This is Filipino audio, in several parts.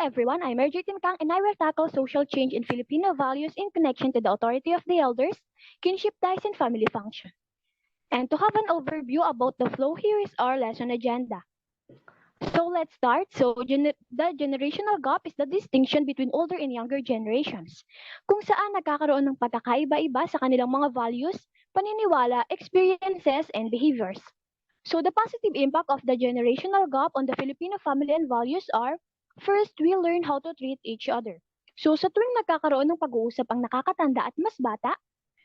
everyone, I'm Merjitin Kang and I will tackle social change in Filipino values in connection to the authority of the elders, kinship ties, and family function. And to have an overview about the flow, here is our lesson agenda. So let's start. The generational gap is the distinction between older and younger generations, kung saan nagkakaroon ng pagkakaiba-iba sa kanilang mga values, paniniwala, experiences, and behaviors. So the positive impact of the generational gap on the Filipino family and values are, first, we learn how to treat each other. So sa tuwing nagkakaroon ng pag-uusap ang nakakatanda at mas bata,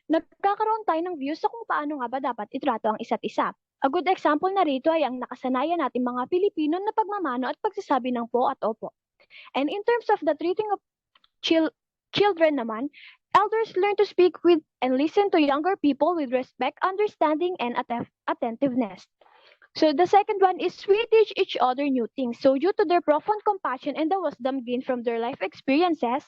nagkakaroon tayo ng views sa kung paano nga ba dapat itrato ang isa't isa. A good example na rito ay ang nakasanayan natin mga Pilipino na pagmamano at pagsasabi ng po at opo. And in terms of the treating of children naman, elders learn to speak with and listen to younger people with respect, understanding, and attentiveness. So the second one is we teach each other new things. So due to their profound compassion and the wisdom gained from their life experiences,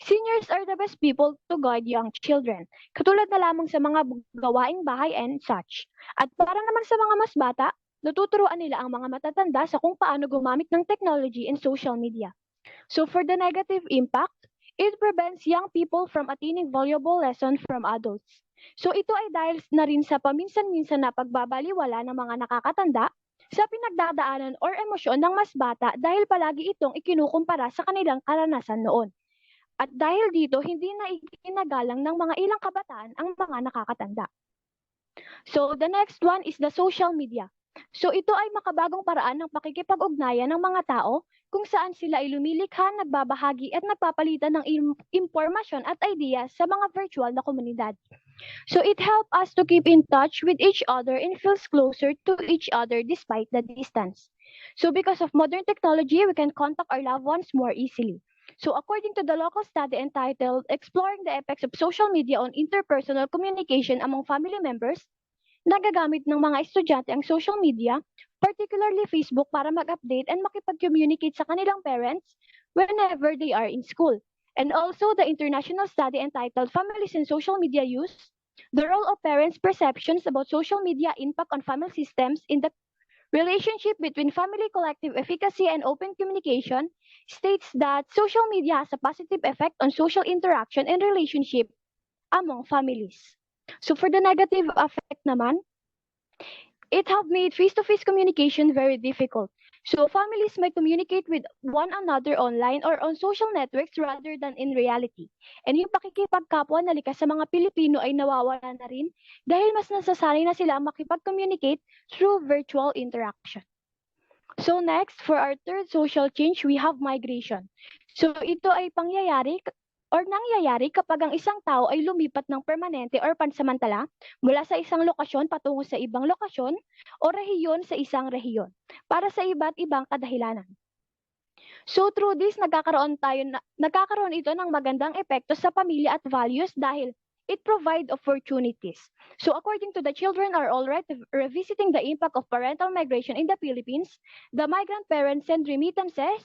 seniors are the best people to guide young children. Katulad na lamang sa mga gawaing bahay and such. At para naman sa mga mas bata, natuturuan nila ang mga matatanda sa kung paano gumamit ng technology and social media. So for the negative impact, it prevents young people from attaining valuable lessons from adults. So ito ay dahil na rin sa paminsan-minsan na pagbabaliwala ng mga nakakatanda sa pinagdadaanan or emosyon ng mas bata dahil palagi itong ikinukumpara sa kanilang karanasan noon. At dahil dito, hindi na ikinagalang ng mga ilang kabataan ang mga nakakatanda. So the next one is the social media. So ito ay makabagong paraan ng pakikipag-ugnayan ng mga tao kung saan sila ay lumilikha, nagbabahagi at nagpapalitan ng impormasyon at ideas sa mga virtual na komunidad. So it helps us to keep in touch with each other and feels closer to each other despite the distance. So because of modern technology, we can contact our loved ones more easily. So according to the local study entitled Exploring the Effects of Social Media on Interpersonal Communication Among Family Members, nagagamit ng mga estudyante ang social media, particularly Facebook, para mag-update and makipag-communicate sa kanilang parents whenever they are in school. And also the international study entitled Families and Social Media Use, the role of parents' perceptions about social media impact on family systems in the relationship between family collective efficacy and open communication, states that social media has a positive effect on social interaction and relationship among families. So for the negative effect naman, it have made face-to-face communication very difficult. So families may communicate with one another online or on social networks rather than in reality. And yung pakikipagkapwa na likas sa mga Pilipino ay nawawala na rin dahil mas nasasanay na sila makipag-communicate through virtual interaction. So next, for our third social change, we have migration. So ito ay nangyayari kapag ang isang tao ay lumipat ng permanente or pansamantala mula sa isang lokasyon patungo sa ibang lokasyon o rehiyon sa isang rehiyon para sa iba't ibang kadahilanan. So through this, nagkakaroon ito ng magandang epekto sa pamilya at values dahil it provides opportunities. So according to the Children Are Alright Revisiting the Impact of Parental Migration in the Philippines, the migrant parents send remittances,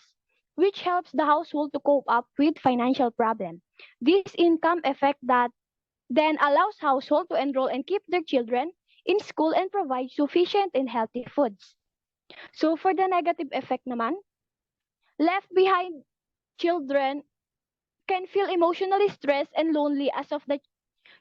which helps the household to cope up with financial problem. This income effect that then allows household to enroll and keep their children in school and provide sufficient and healthy foods. So for the negative effect naman, left behind children can feel emotionally stressed and lonely as of the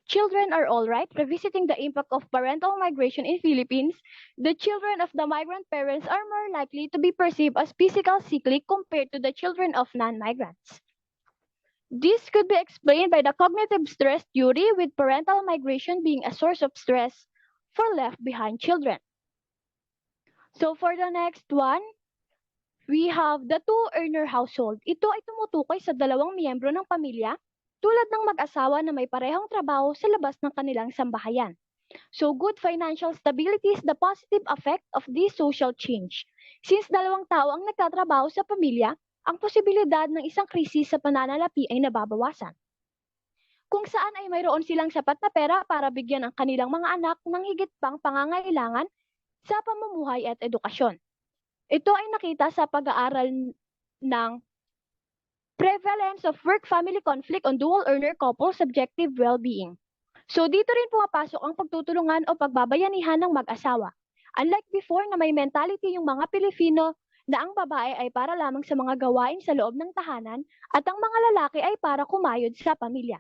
Children Are Alright Revisiting the Impact of Parental Migration in Philippines, the children of the migrant parents are more likely to be perceived as physical sickly compared to the children of non-migrants. This could be explained by the cognitive stress theory, with parental migration being a source of stress for left behind children. So for the next one, we have the two-earner household. Ito ay tumutukoy sa dalawang miyembro ng pamilya tulad ng mag-asawa na may parehong trabaho sa labas ng kanilang sambahayan. So good financial stability is the positive effect of this social change. Since dalawang tao ang nagtatrabaho sa pamilya, ang posibilidad ng isang krisis sa pananalapi ay nababawasan. Kung saan ay mayroon silang sapat na pera para bigyan ang kanilang mga anak ng higit pang pangangailangan sa pamumuhay at edukasyon. Ito ay nakita sa pag-aaral ng Prevalence of Work-Family Conflict on Dual-Earner Couple Subjective Well-Being. So dito rin pumapasok ang pagtutulungan o pagbabayanihan ng mag-asawa. Unlike before na may mentality yung mga Pilipino na ang babae ay para lamang sa mga gawain sa loob ng tahanan at ang mga lalaki ay para kumayod sa pamilya.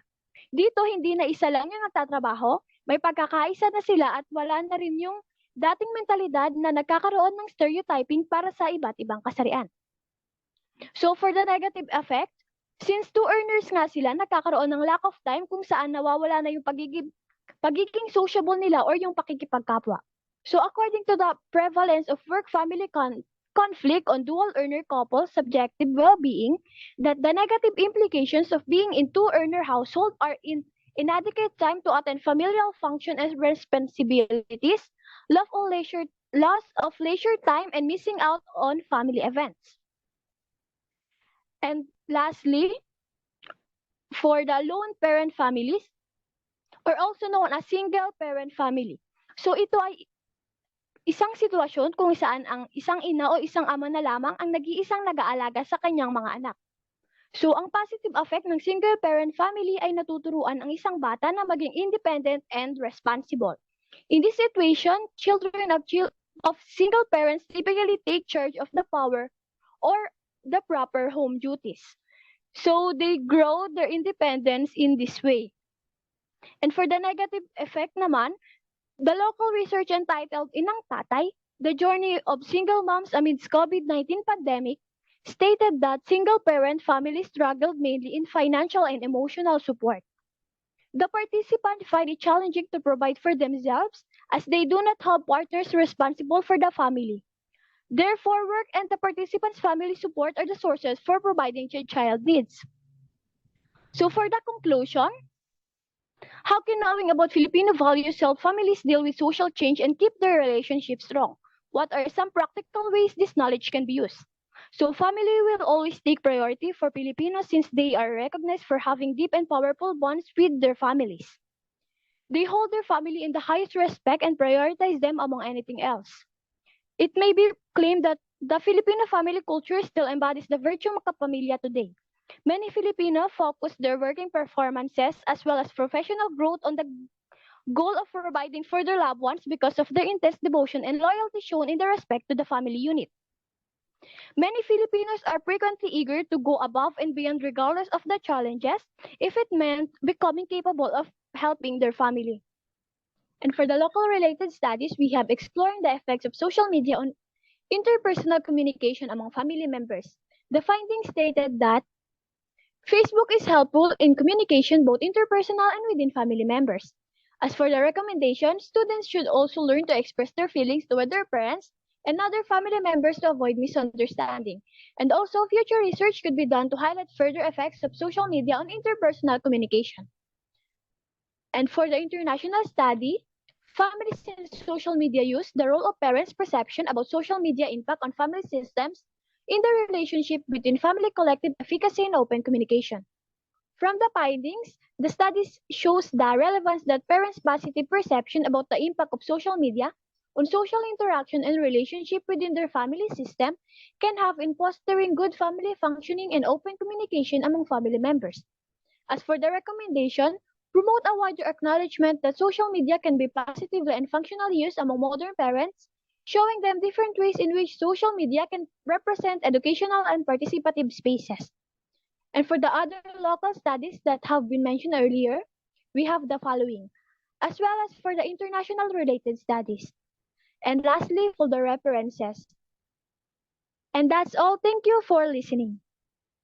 Dito, hindi na isa lang yung nagtatrabaho, may pagkakaisa na sila at wala na rin yung dating mentalidad na nagkakaroon ng stereotyping para sa iba't ibang kasarian. So for the negative effect, since two earners nga sila, nagkakaroon ng lack of time kung saan nawawala na yung pagiging sociable nila or yung pakikipagkapwa. So according to the prevalence of work-family conflict on dual-earner couples' subjective well-being, that the negative implications of being in two-earner household are inadequate time to attend familial function and responsibilities, loss of leisure time, and missing out on family events. And lastly, for the lone parent families, or also known as single parent family. So ito ay isang sitwasyon kung saan ang isang ina o isang ama na lamang ang nag-iisang nag-aalaga sa kanyang mga anak. So ang positive effect ng single parent family ay natuturuan ang isang bata na maging independent and responsible. In this situation, children of single parents typically take charge of the power or the proper home duties. So they grow their independence in this way. And for the negative effect naman, the local research entitled Inang Tatay, The Journey of Single Moms Amidst COVID-19 Pandemic, stated that single-parent families struggled mainly in financial and emotional support. The participants find it challenging to provide for themselves as they do not have partners responsible for the family. Therefore, work and the participants' family support are the sources for providing child needs. So for the conclusion, how can knowing about Filipino values help families deal with social change and keep their relationships strong? What are some practical ways this knowledge can be used? So family will always take priority for Filipinos since they are recognized for having deep and powerful bonds with their families. They hold their family in the highest respect and prioritize them among anything else. It may be claimed that the Filipino family culture still embodies the virtue of kapamilya today. Many Filipino focus their working performances as well as professional growth on the goal of providing for their loved ones because of their intense devotion and loyalty shown in the respect to the family unit. Many Filipinos are frequently eager to go above and beyond regardless of the challenges if it meant becoming capable of helping their family. And for the local related studies, we have exploring the effects of social media on interpersonal communication among family members. The findings stated that Facebook is helpful in communication both interpersonal and within family members. As for the recommendation, students should also learn to express their feelings toward their parents and other family members to avoid misunderstanding. And also, future research could be done to highlight further effects of social media on interpersonal communication. And for the international study, families and social media use, the role of parents' perception about social media impact on family systems in the relationship between family collective efficacy and open communication. From the findings, the studies shows the relevance that parents' positive perception about the impact of social media on social interaction and relationship within their family system can have in fostering good family functioning and open communication among family members. As for the recommendation, promote a wider acknowledgement that social media can be positively and functionally used among modern parents, showing them different ways in which social media can represent educational and participative spaces. And for the other local studies that have been mentioned earlier, we have the following, as well as for the international related studies. And lastly, for the references. And that's all. Thank you for listening.